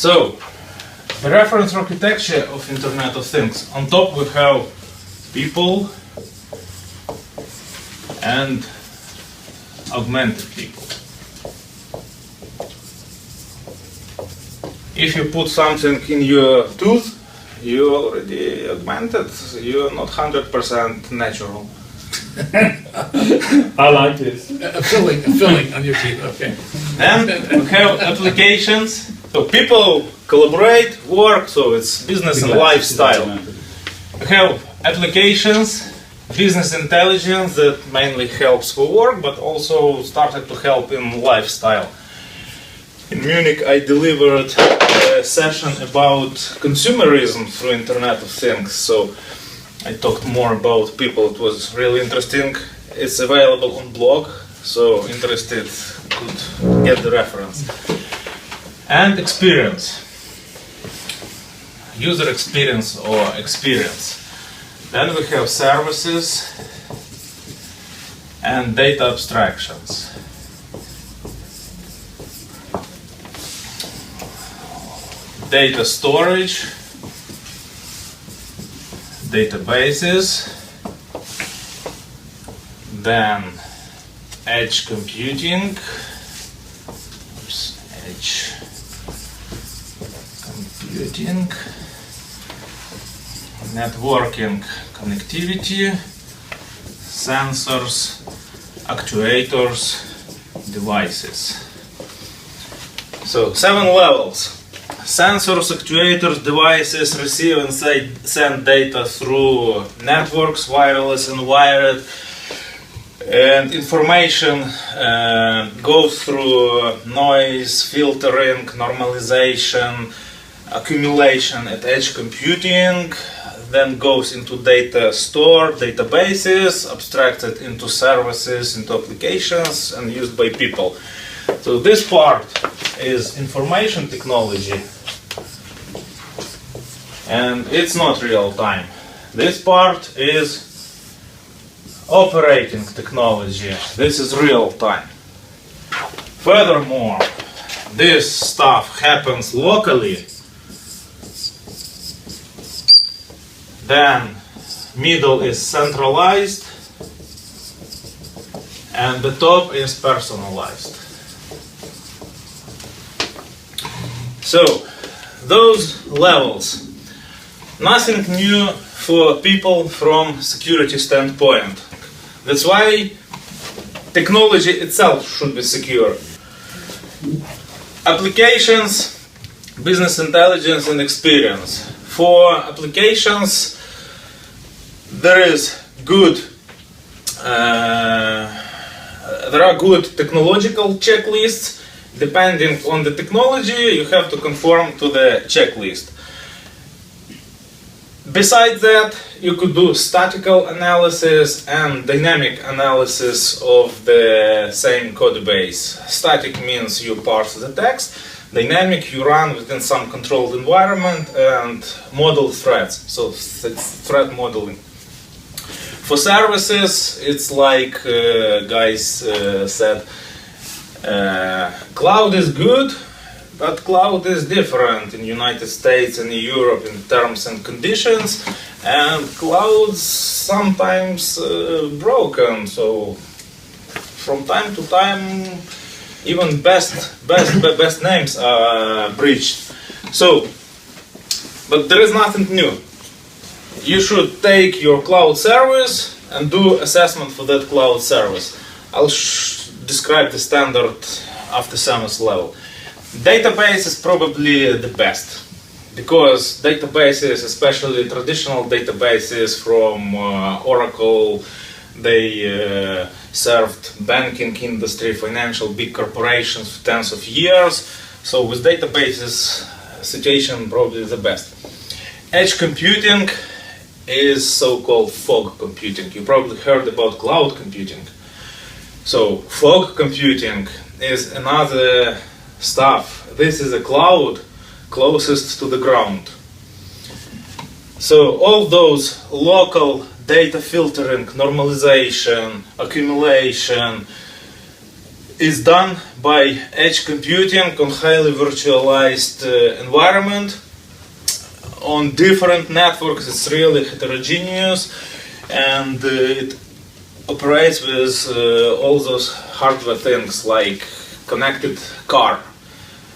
So, the reference architecture of Internet of Things. On top we have people and augmented people. If you put something in your tooth, you already augmented, you are not 100% natural. I like this. A filling on your teeth, okay. Then we have applications. So people collaborate, work, so it's business and lifestyle. We have applications, business intelligence that mainly helps for work, but also started to help in lifestyle. In Munich, I delivered a session about consumerism through Internet of Things. So I talked more about people. It was really interesting. It's available on blog, so interested could get the reference. And experience. User experience or experience. Then we have services and data abstractions. Data storage, databases, then edge computing, networking, connectivity, sensors, actuators, devices. So 7 levels. Sensors, actuators, devices receive and send data through networks, wireless and wired, and information goes through noise, filtering, normalization, accumulation at edge computing, then goes into data store, databases, abstracted into services, into applications, and used by people. So this part is information technology, and it's not real time. This part is operating technology. This is real time. Furthermore, this stuff happens locally. Then middle is centralized and the top is personalized. So those levels, nothing new for people from security standpoint. That's why technology itself should be secure. Applications, business intelligence and experience. For applications, there are good technological checklists. Depending on the technology, you have to conform to the checklist. Besides that, you could do statical analysis and dynamic analysis of the same code base. Static means you parse the text. Dynamic, you run within some controlled environment and model threats. So it's threat modeling. For services, it's like guys said, cloud is good, but cloud is different in United States and in Europe in terms and conditions, and clouds sometimes broken. So from time to time, even best names are breached. So, but there is nothing new. You should take your cloud service and do assessment for that cloud service. I'll describe the standard after Samus level. Database is probably the best, because databases, especially traditional databases from Oracle, they served banking industry, financial big corporations for tens of years. So with databases, situation probably the best. Edge computing is so-called fog computing. You probably heard about cloud computing. So fog computing is another stuff. This is a cloud closest to the ground. So all those local data filtering, normalization, accumulation, is done by edge computing on highly virtualized environment on different networks. It's really heterogeneous, and it operates with all those hardware things like connected car.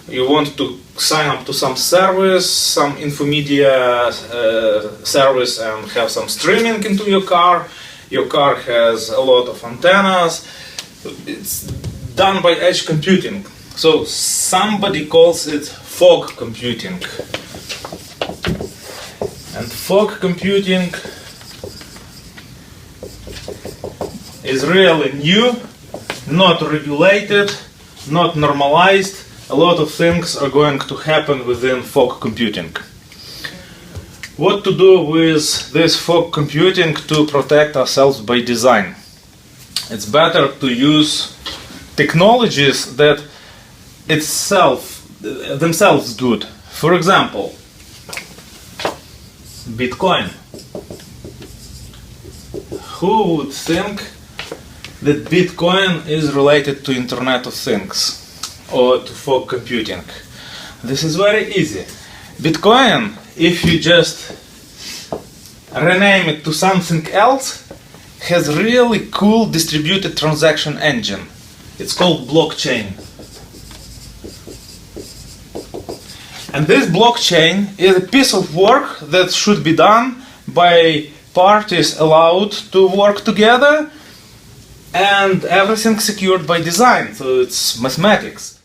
You want to sign up to some service, some infomedia service, and have some streaming into your car. Your car has a lot of antennas. It's done by edge computing. So somebody calls it fog computing. And fog computing is really new, not regulated, not normalized. A lot of things are going to happen within fog computing. What to do with this fog computing to protect ourselves by design? It's better to use technologies that themselves good. For example, Bitcoin. Who would think that Bitcoin is related to Internet of Things or to fog computing? This is very easy. Bitcoin, if you just rename it to something else, has really cool distributed transaction engine. It's called blockchain. And this blockchain is a piece of work that should be done by parties allowed to work together, and everything secured by design, so it's mathematics.